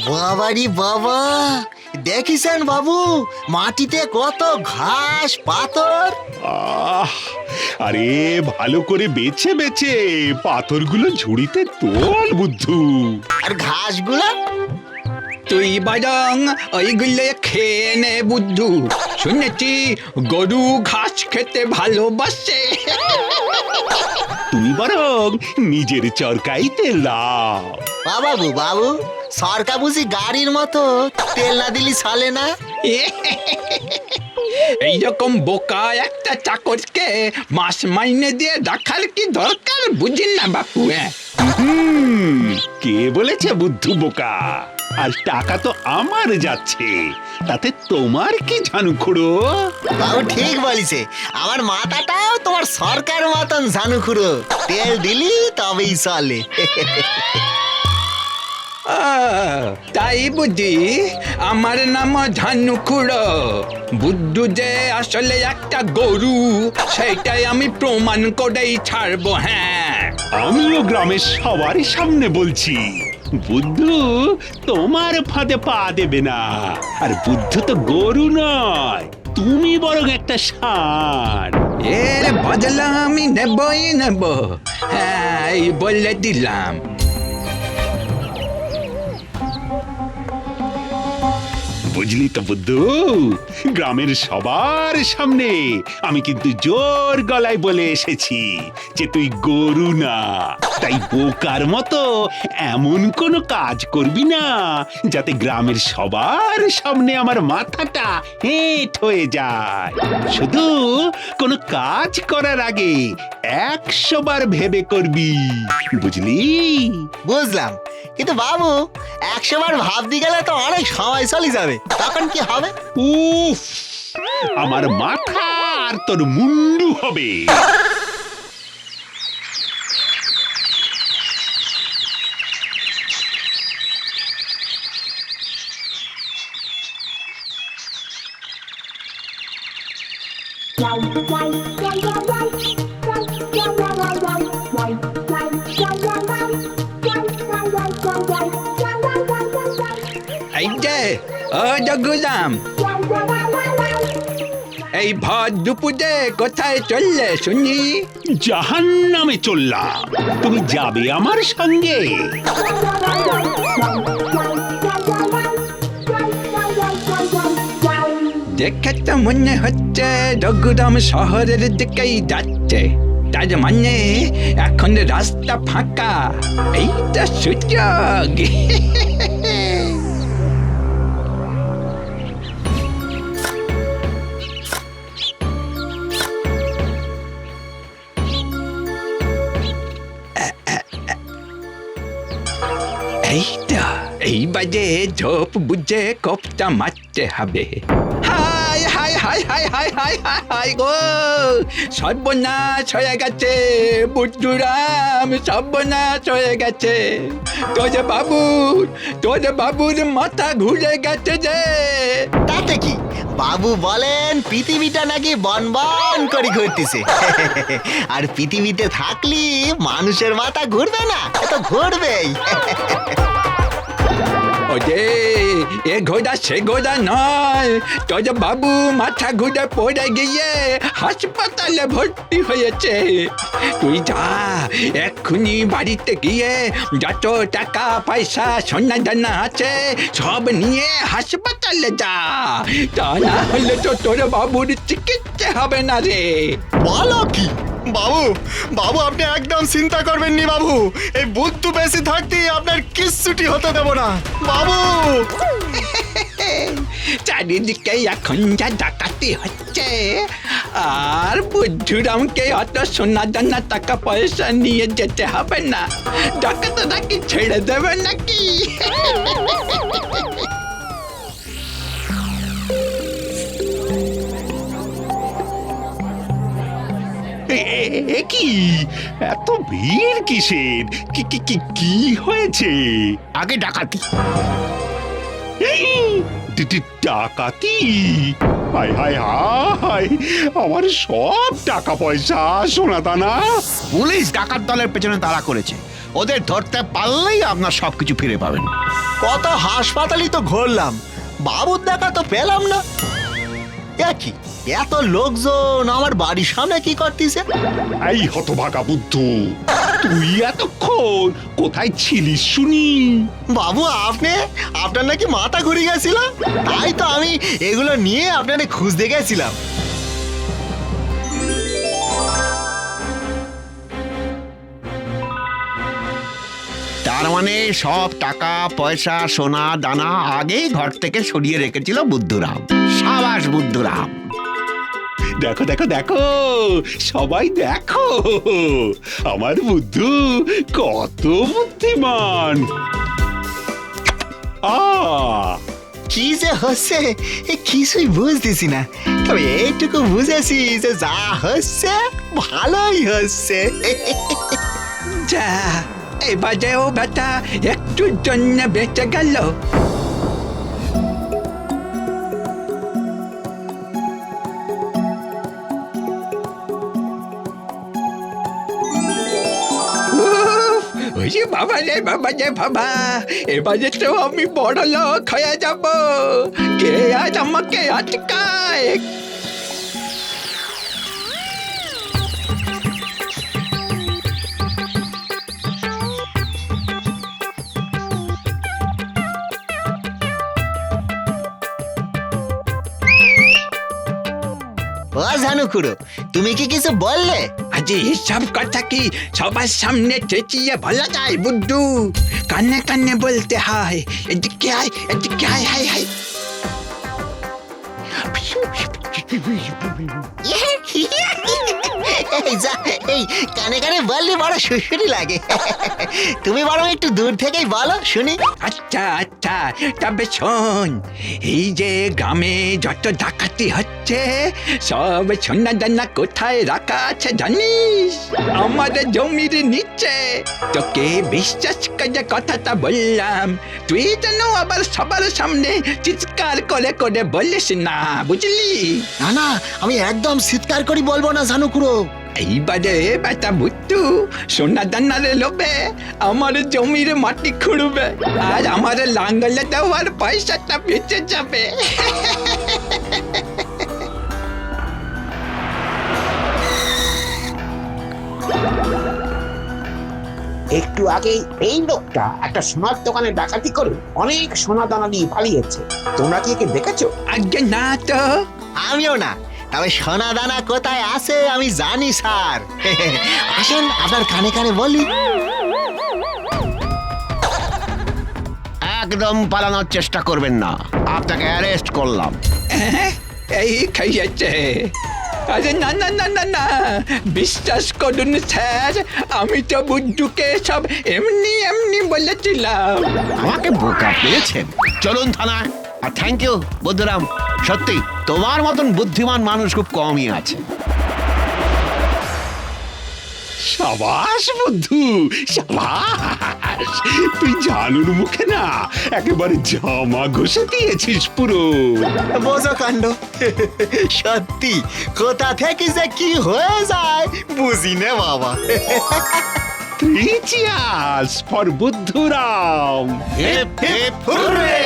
বাবারি বাবা, দেখিছেন বাবু মাটিতে কত ঘাস পাথর। আহ, আরে ভালো করে বেছে বেছে পাথরগুলো ঝুড়িতে তোল বুদ্ধু। আর ঘাসগুলো তুই বরং ওইগুলো খেয়ে নে বুদ্ধু, শুনেছি গরু ঘাস খেতে ভালোবাসে। তুমি বরং নিজের চরকাই তেল দাও। বাবু বাবু, সরকার বুঝি গাড়ির মতো তেল না দিলি চলে না? এইরকম বোকা একটা চাকরকে মাস মাইনে দিয়ে রাখার কি দরকার বুঝিন না বাপু। কে বলেছে বুদ্ধু বোকা? আর টাকা তো আমার যাচ্ছে, তাতে তোমার কি ঝানু খুড়ো? বাবু ঠিক বলিছে, আমার মাথাটাও তোমার সরকার মতন ঝানু খুঁড়ো, তেল দিলি তবেই চলে। তাই বুঝি আমার নাম ঝানু খুড়ো। বুদ্ধু যে আসলে একটা গরু সেটাই আমি প্রমাণ করেই ছাড়বো। হ্যাঁ, আমিও গ্রামের সবার সামনে বলছি, বুদ্ধু তোমার ফাঁদে পা দেবে না। আর বুদ্ধু তো গরু নয়, তুমি বরং একটা ষাঁড়। এর বদলা আমি নেবই নেব। হ্যাঁ, এই বলে দিলাম। বুঝলি তো বুদ্ধু, গ্রামের সবার সামনে আমি কিন্তু জোর গলায় বলে এসেছি যে তুই গরু না। তাই বোকার মতো এমন কোনো কাজ করবি না যাতে গ্রামের সবার সামনে আমার মাথাটা হেঁট হয়ে যায়। শুধু কোনো কাজ করার আগে 100 বার ভেবে করবি, বুঝলি? বুঝলাম, কিন্তু বাবু 100 বার ভাবতে গেলে তো অনেক সময় চলে যাবে, তখন কি হবে? উফ, আমার মাথা আর তোর মুন্ডু হবে। এই যে ও জগুদাম, এই ভর দুপুরে কোথায় চললে শুনি? জাহান্নামে চললাম, তুমি যাবে আমার সঙ্গে? দেখে তো মনে হচ্ছে রঘুরাম শহরের দিকেই যাচ্ছে। তার মানে এখন রাস্তা ফাঁকা, এইটা সুযোগ। এইটা এইবারে ঝোপ বুঝে কোপটা মারতে হবে। হাই হাই হাই হাই হাই হাই হাই হাই গো, সর্বনাশ হয়ে গেছে বুদ্ধুরাম, সর্বনাশ হয়ে গেছে। তোর বাবুর মাথা ঘুরে গেছে যে। তাতে কি, বাবু বলেন পৃথিবীটা নাকি বনবন করে ঘুরতেছে। আর পৃথিবীতে থাকলে মানুষের মাথা ঘুরবে না? এ তো ঘুরবেই। ওরে, এ ঘোড়া সে ঘোড়া নয়, তোর বাবু মাথা ঘুরে পড়ে গিয়ে হাসপাতালে ভর্তি হয়েছে। তুই যা, এক্ষুনি বাড়িতে গিয়ে যত টাকা পয়সা সোনা দানা আছে সব নিয়ে হাসপাতালে যা, তা না হলে তো তোর বাবুর চিকিৎসা হবে না রে। বলো কি বাবু? বাবু আপনি একদম চিন্তা করবেন নি বাবু, এই বুদ্ধু বেশি থাকতে আপনার কিচ্ছুটি হতে দেব না বাবু। চারিদিকে এখন যা ডাকাতি হচ্ছে, আর বুদ্ধুরামকে অত সোনা দানা টাকা পয়সা নিয়ে যেতে হবে না। ডাকাত নাকি ছেড়ে দেবে নাকি? কি এত ভিড় কিসের? কি কি কি কি হয়েছে? আগে ডাকাতি। ডাকাতি? হায় হায় হায়, আমার সব টাকা পয়সা সোনা দানা। পুলিশ ডাকাত দলের পেছনে তাড়া করেছে, ওদের ধরতে পারলেই আপনার সবকিছু ফিরে পাবেন। কত হাসপাতালই তো ঘুরলাম, বাবুর দেখা তো পেলাম না। কি এত লোকজন আমার বাড়ির সামনে কি করতেছে? এই হতভাগা বুদ্ধু, তুই এতক্ষণ কোথায় ছিলিস শুনি? বাবু আপনার নাকি মাথা ঘুরে গেছিল, তাই তো আমি এগুলো নিয়ে আপনারে খুঁজতে গেছিলাম। তার মানে সব টাকা পয়সা সোনা দানা আগেই ঘর থেকে সরিয়ে রেখেছিল বুদ্ধুরাম। সাবাস বুদ্ধুরাম। দেখো দেখো দেখো, সবাই দেখো, আমার বুদ্ধু কত বুদ্ধিমান। কি যে হচ্ছে কিছুই বুঝতেছি না, তবে এইটুকু বুঝেছি যে যা হচ্ছে ভালোই হচ্ছে। যা এবারে ও বেটা একটুর জন্য বেঁচে গেল। বাবা রে বাবা, এবারে তো আমি বড় লোক হয়ে যাব। কে আজ আমাকে আটকায়? ও ঝানুকুড়ো, তুমি কি কিছু বললে? আজ এসব কথা কি সবার সামনে চেঁচিয়ে বলা যায় বুদ্ধু? কানে কানে বলতে হয়। এদিকে আয়, এদিকে আয়, হাই হাই। এই কানে কানে বললে বড় সুশুরি লাগে। তুমি বরং একটু দূর থেকেই বলো শুনি। আচ্ছা আচ্ছা, তবে শোন, এই যে গ্রামে যত ডাকাতি হচ্ছে সব সোনা দানা কোথায় রাখা আছে জানিস? আমাদের জমির নিচে। তোকে বিশ্বাস করে কথাটা বললাম, তুই যেন আবার সবার সামনে চিৎকার করে করে বলিস না, বুঝলি? না না, আমি একদম চিৎকার করি বলবো না ঝানুকুড়ো। এইবারে বেটা বুদ্ধু সোনা দানার লোভে আমার জমির মাটি খুঁড়বে, আর আমার লাঙ্গলে দেওয়ার পয়সাটা বেঁচে যাবে। একটু আগেই এই লোকটা একটা সোনার দোকানে ডাকাতি করে অনেক সোনা দানা নিয়ে পালিয়েছে। তোমরা কি একে দেখেছো? আগে না তো। আমিও না, তবে সোনা দানা কোথায় আছে আমি জানি স্যার। আসেন আপনার কানে কানে বলি। একদম পালানোর চেষ্টা করবেন না, আপনাকে অ্যারেস্ট করলাম। এই খাইয়েছে। আরে না না না না না, বিশ্বাস করুন স্যার, আমি তো বুদ্ধুকে সব এমনি এমনি বলেছিলাম। আমাকে বোকা পেয়েছেন। চলুন থানায়। আর থ্যাংক ইউ বুদ্ধুরাম, সত্যি তোমার মতন বুদ্ধিমান মানুষ খুব কমই আছে। সাবাস বুদ্ধু, সাবাস। তুই জানুর মুখে না একেবারে জামা ঘষে দিয়েছিস পুরো। বোঝো কাণ্ড, সত্যি কোথা থেকে যে কি হয়ে যায় বুঝি নে বাবা। Three cheers for Budhuram. Hip hip hurray!